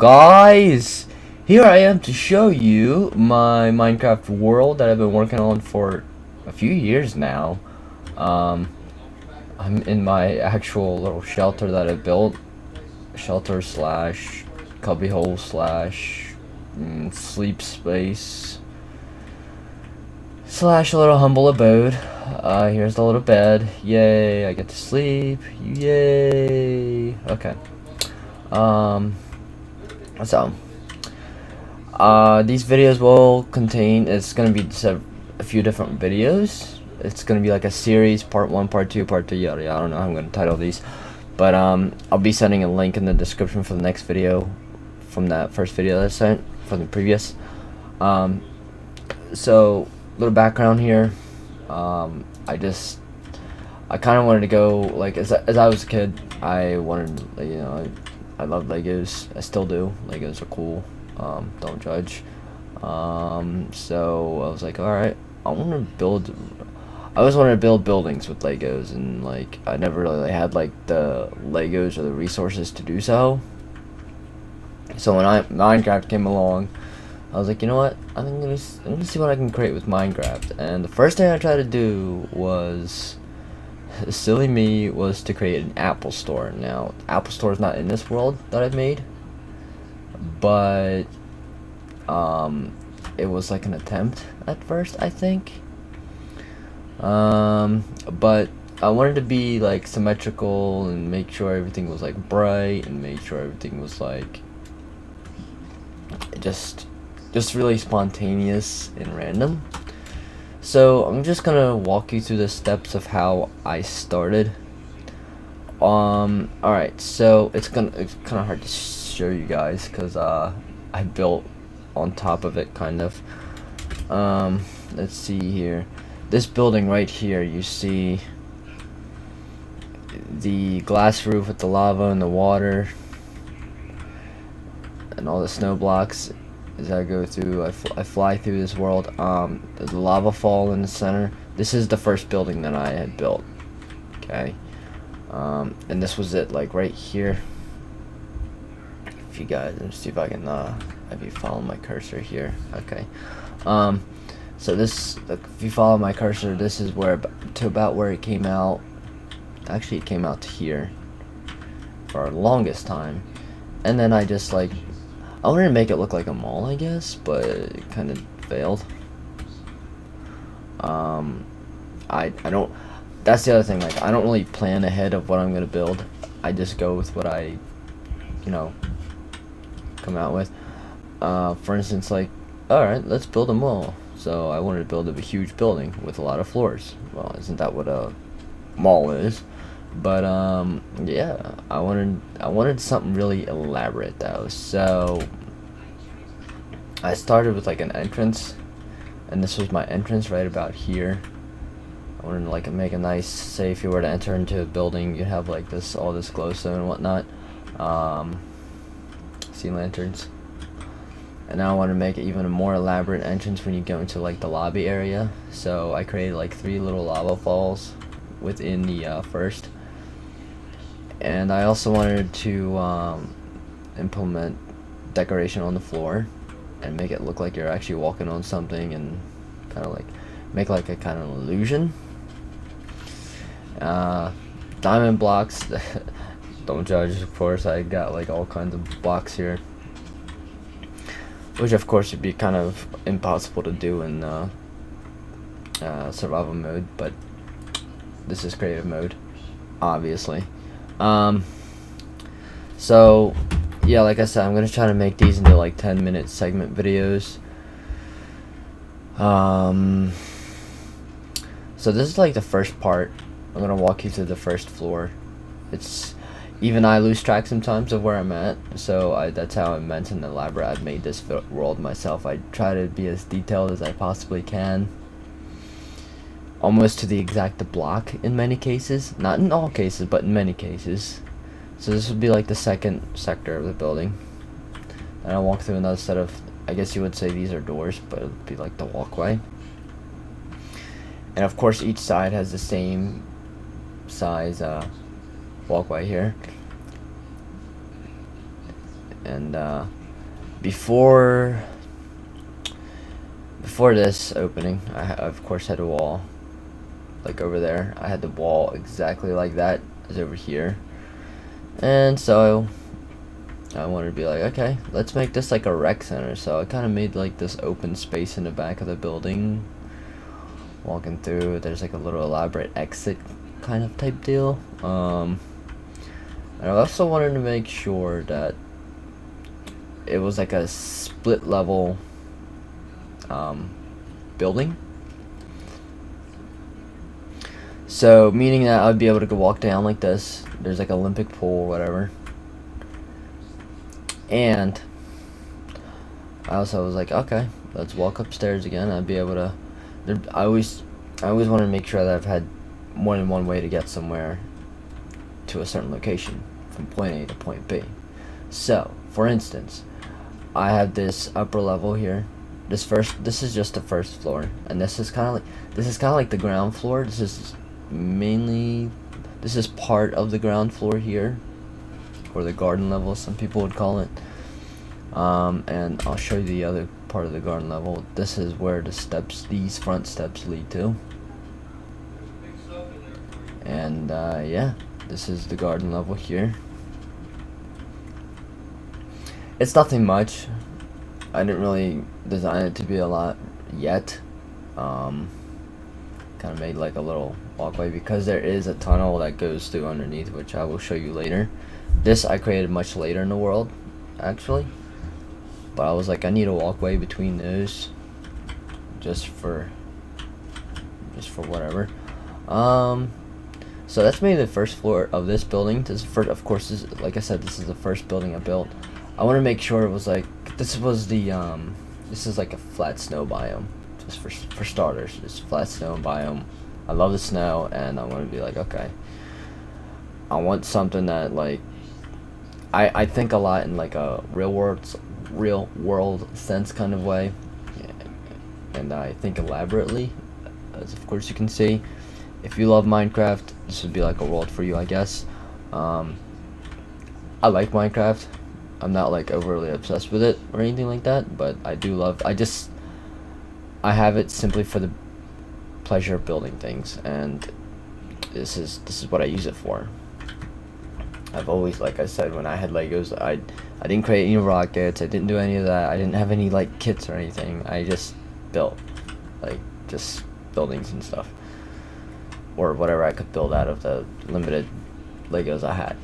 guys, here I am to show you my Minecraft world that I've been working on for a few years now. I'm in my actual little shelter that I built, shelter slash cubbyhole slash sleep space slash little humble abode. Here's the little bed. Yay, I get to sleep. Yay. Okay. So, these videos will contain, it's going to be a few different videos. It's going to be like a series, part 1, part 2, part 3, yada yada. I don't know how I'm going to title these. But, I'll be sending a link in the description for the next video from that first video that I sent, from the previous. So, little background here. I kind of wanted to go, like, as I was a kid, I wanted, you know, I love Legos. I still do. Legos are cool. Don't judge. So I was like, alright, I always wanted to build buildings with Legos, and like I never really had like the Legos or the resources to do so. So when Minecraft came along, I was like, you know what? I'm gonna see what I can create with Minecraft. And the first thing I tried to do was, silly me, was to create an Apple Store. Now, Apple Store is not in this world that I've made, but it was like an attempt at first, I think. But I wanted to be like symmetrical and make sure everything was like bright and make sure everything was like just really spontaneous and random. So I'm just gonna walk you through the steps of how I started. Alright, so it's kind of hard to show you guys because I built on top of it, kind of. Let's see here. This building right here, you see the glass roof with the lava and the water and all the snow blocks. As I go through, I fly through this world. The lava fall in the center. This is the first building that I had built. Okay, and this was it, like right here. If you guys, let's see if I can have you follow my cursor here. Okay, so this, if you follow my cursor, this is where to about where it came out. Actually, it came out to here for our longest time, and then I just like, I wanted to make it look like a mall, I guess, but it kind of failed. I don't, that's the other thing, like, I don't really plan ahead of what I'm going to build. I just go with what I, you know, come out with. For instance, like, alright, let's build a mall. So I wanted to build a huge building with a lot of floors. Well, isn't that what a mall is? But yeah, I wanted something really elaborate though. So I started with like an entrance, and this was my entrance right about here. I wanted to like make a nice, say if you were to enter into a building, you'd have like this, all this glowstone and whatnot, sea lanterns. And now I want to make it even a more elaborate entrance when you go into like the lobby area. So I created like 3 little lava falls within the first. And I also wanted to implement decoration on the floor and make it look like you're actually walking on something, and kind of like make like a kind of illusion. Diamond blocks. Don't judge, of course. I got like all kinds of blocks here, which of course would be kind of impossible to do in survival mode, but this is creative mode, obviously. So yeah, like I said, I'm gonna try to make these into like 10-minute segment videos. So this is like the first part. I'm gonna walk you through the first floor. It's, even I lose track sometimes of where I'm at, so that's how immense and elaborate I've made this world myself. I try to be as detailed as I possibly can, almost to the exact block in many cases. Not in all cases, but in many cases. So this would be like the second sector of the building. And I'll walk through another set of, I guess you would say these are doors, but it would be like the walkway. And of course each side has the same size walkway here. And before this opening, I of course had a wall like over there. I had the wall exactly like that as over here, and so I wanted to be like, okay, let's make this like a rec center. So I kind of made like this open space in the back of the building. Walking through, there's like a little elaborate exit kind of type deal. And I also wanted to make sure that it was like a split level building. So meaning that I'd be able to go walk down like this. There's like an Olympic pool or whatever. And I also was like, okay, let's walk upstairs again. I'd be able to. I always want to make sure that I've had more than one way to get somewhere to a certain location from point A to point B. So, for instance, I have this upper level here. This is just the first floor, and this is kind of like the ground floor. This is part of the ground floor here, or the garden level, some people would call it. And I'll show you the other part of the garden level. This is where these front steps lead to. And yeah, this is the garden level here. It's nothing much. I didn't really design it to be a lot yet. Kind of made like a little walkway because there is a tunnel that goes through underneath, which I will show you later. This I created much later in the world, actually. But I was like, I need a walkway between those, just for whatever. So that's maybe the first floor of this building. Of course, like I said, this is the first building I built. I want to make sure it was like, this is like a flat snow biome, just for starters. Just flat snow biome. I love the snow, and I want to be like, okay, I want something that like, I think a lot in like a real world sense kind of way, and I think elaborately, as of course you can see. If you love Minecraft, this would be like a world for you, I guess. I like Minecraft. I'm not like overly obsessed with it or anything like that, but I do love. I have it simply for the pleasure of building things, and this is what I use it for. I've always, like I said, when I had Legos, I didn't create any rockets. I didn't do any of that. I didn't have any like kits or anything. I just built, like, just buildings and stuff, or whatever I could build out of the limited Legos I had.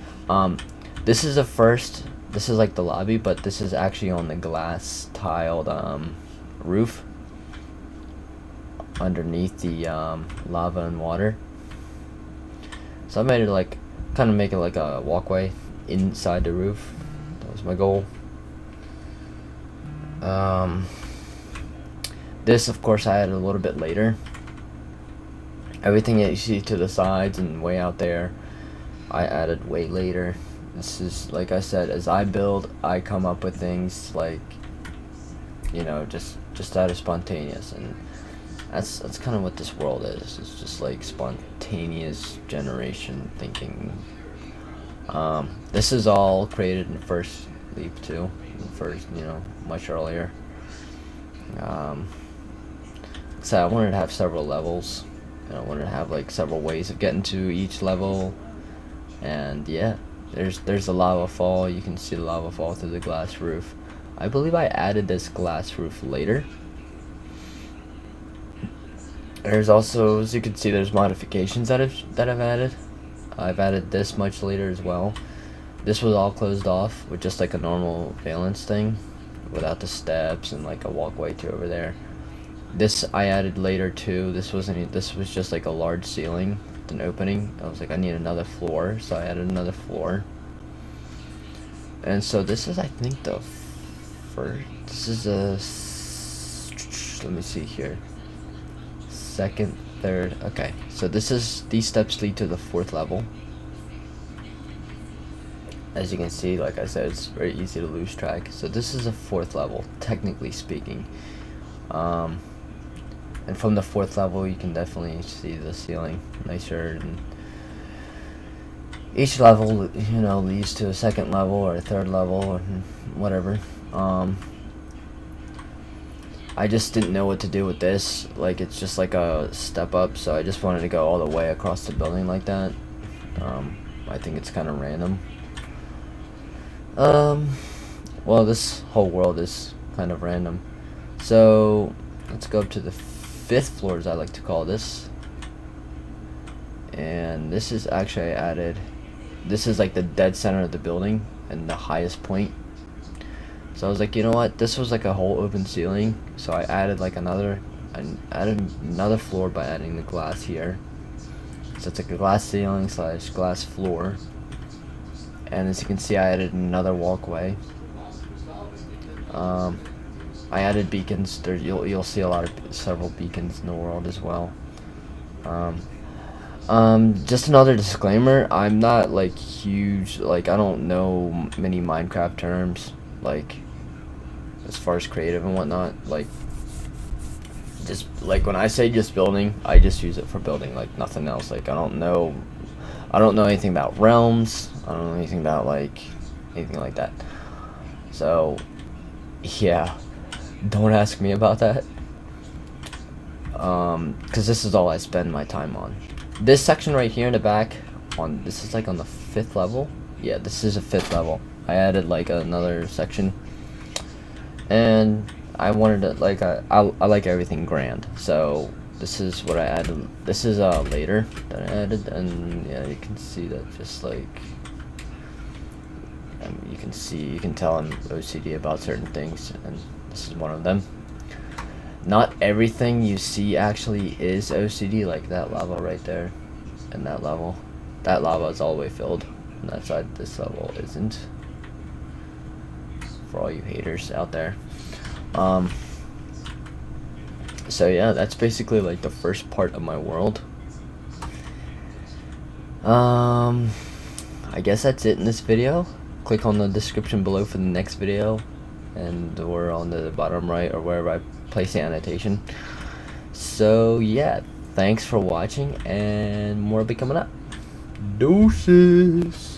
This is the first. This is like the lobby, but this is actually on the glass tiled roof underneath the lava and water. So I made it like, kind of make it like a walkway inside the roof. That was my goal. This, of course, I added a little bit later. Everything that you see to the sides and way out there, I added way later. This is, like I said, as I build, I come up with things like, you know, just out of spontaneous, and that's kind of what this world is. It's just like spontaneous generation thinking. This is all created in First Leap too, much earlier. So I wanted to have several levels, and I wanted to have like several ways of getting to each level, and yeah. There's a lava fall. You can see the lava fall through the glass roof. I believe I added this glass roof later. There's also, as you can see, there's modifications that I've added. I've added this much later as well. This was all closed off with just like a normal valence thing, without the steps and like a walkway to over there. This I added later too. This was just like a large ceiling, an opening. I was like, I need another floor, so I added another floor. And so this is, I think, the first. This is let me see here. Second, third. Okay, so these steps lead to the 4th level. As you can see, like I said, it's very easy to lose track. So this is a 4th level, technically speaking. And from the 4th level, you can definitely see the ceiling nicer, and each level, you know, leads to a second level or a third level or whatever. I just didn't know what to do with this. Like, it's just like a step up, so I just wanted to go all the way across the building like that. I think it's kind of random. Well, this whole world is kind of random. So let's go up to the 5th floor, as I like to call this. And this is actually added. This is like the dead center of the building and the highest point. So I was like, you know what? This was like a whole open ceiling, so I added like another floor by adding the glass here. So it's like a glass ceiling / glass floor. And as you can see, I added another walkway. I added beacons. There, you'll see a lot of several beacons in the world as well. Just another disclaimer. I'm not like huge. Like, I don't know many Minecraft terms. Like, as far as creative and whatnot. Like, just like when I say just building, I just use it for building. Like, nothing else. Like, I don't know anything about realms. I don't know anything about like anything like that. So yeah, don't ask me about that. Because this is all I spend my time on. This section right here in the back, this is like on the 5th level. Yeah, this is a 5th level. I added like another section, and I wanted to like I like everything grand. So this is what I added. This is later that I added, and yeah, you can see that just like you can tell I'm OCD about certain things, and this is one of them. Not everything you see actually is OCD, like that lava right there, and that level. That lava is all the way filled, and that side, this level isn't. For all you haters out there. So yeah, that's basically like the first part of my world. I guess that's it in this video. Click on the description below for the next video, and or on the bottom right or wherever I place the annotation. So yeah, thanks for watching, and more will be coming up. Deuces.